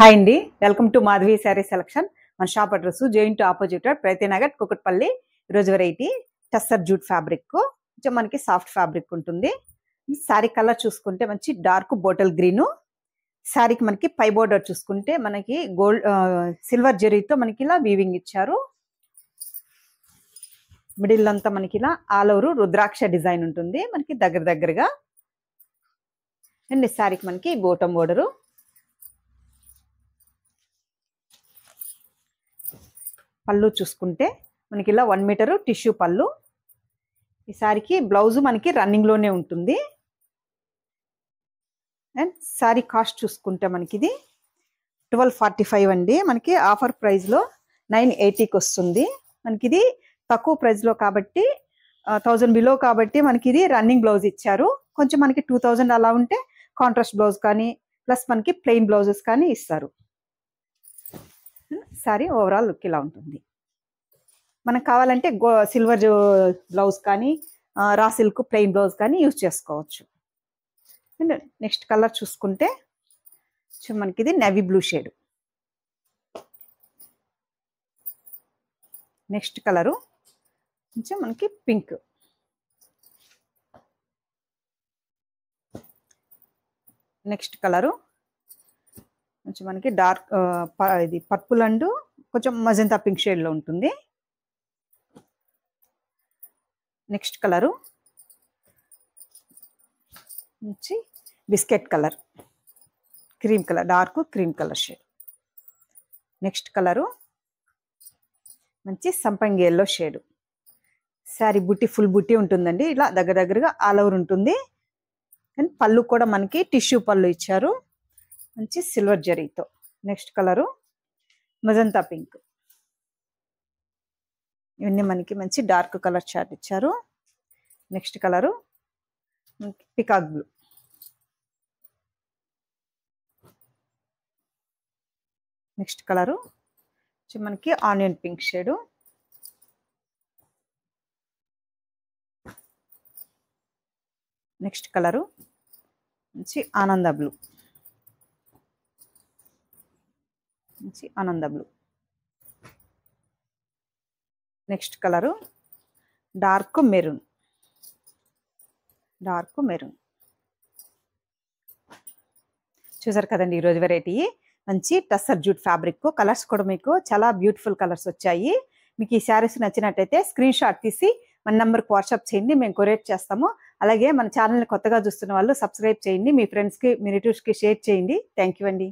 Hi అండి, welcome to Madhavi sari selection. మన shop address giant opposite ప్రైతీనగర్ కుకట్పల్లి. ఈరోజు వెరైటీ టస్సర్ జూట్ ఫ్యాబ్రిక్, కొంచెం మనకి సాఫ్ట్ ఫ్యాబ్రిక్ ఉంటుంది. శారీ కలర్ చూసుకుంటే మంచి డార్క్ బాటిల్ గ్రీన్. శారీకి మనకి పై బోర్డర్ చూసుకుంటే మనకి గోల్డ్ సిల్వర్ జరీతో మనకి ఇలా వీవింగ్ ఇచ్చారు. మిడిల్ అంతా మనకి ఇలా ఆల్ ఓవర్ రుద్రాక్ష డిజైన్ ఉంటుంది మనకి దగ్గరగా. అండ్ శారీకి మనకి బోటం బోర్డరు, పళ్ళు చూసుకుంటే మనకి ఇలా 1 మీటర్ టిష్యూ పళ్ళు. ఈ శారీకి బ్లౌజ్ మనకి రన్నింగ్ లోనే ఉంటుంది. అండ్ శారీ కాస్ట్ చూసుకుంటే మనకి ఇది 1245 అండి. మనకి ఆఫర్ ప్రైస్ లో 980కి వస్తుంది. మనకి ఇది తక్కువ ప్రైస్ లో కాబట్టి 1000 బిలో కాబట్టి మనకి ఇది రన్నింగ్ బ్లౌజ్ ఇచ్చారు. కొంచెం మనకి 2000 అలా ఉంటే కాంట్రాస్ట్ బ్లౌజ్ కానీ ప్లస్ మనకి ప్లెయిన్ బ్లౌజెస్ కానీ ఇస్తారు. సారీ ఓవరాల్ లుక్ ఇలా ఉంటుంది. మనకు కావాలంటే సిల్వర్ బ్లౌజ్ కానీ రా సిల్క్ ప్లెయిన్ బ్లౌజ్ కానీ యూజ్ చేసుకోవచ్చు. అండ్ నెక్స్ట్ కలర్ చూసుకుంటే మనకి ఇది navy blue shade. Next colour కొంచెం మనకి పింక్. నెక్స్ట్ కలరు కొంచెం మనకి డార్క్ ఇది పర్పుల్ అండ్ కొంచెం మజంతా పింక్ షేడ్ లో ఉంటుంది. నెక్స్ట్ కలరు నుంచి biscuit colour, cream colour, dark cream colour shade. Next colour మంచి సంపంగి ఎల్లో షేడ్. శారీ బుట్టి ఫుల్ బుట్టి ఉంటుందండి, ఇలా దగ్గరగా ఆల్ ఓవర్ ఉంటుంది. అండ్ పళ్ళు కూడా మనకి టిష్యూ పళ్ళు ఇచ్చారు మంచి సిల్వర్ జరీతో. Next colour magenta pink. ఇవన్నీ మనకి మంచి డార్క్ కలర్ చార్ట్ ఇచ్చారు. Next colour peacock blue. Next colour మనకి onion pink shade. Next colour మంచి ఆనంద blue. Next colour dark maroon. చూసారు కదండి ఈరోజు వెరైటీ మంచి టస్సర్ జూట్ ఫ్యాబ్రిక్. కలర్స్ కూడా మీకు చాలా బ్యూటిఫుల్ కలర్స్ వచ్చాయి. మీకు ఈ శారీస్ నచ్చినట్టయితే స్క్రీన్ షాట్ తీసి మన నెంబర్కి వాట్సాప్ చేయండి, మేము కొరియర్ చేస్తాము. అలాగే మన ఛానల్ని కొత్తగా చూస్తున్న వాళ్ళు సబ్స్క్రైబ్ చేయండి, మీ ఫ్రెండ్స్కి మీ రిలేటివ్స్కి షేర్ చేయండి. థ్యాంక్ యూ అండి.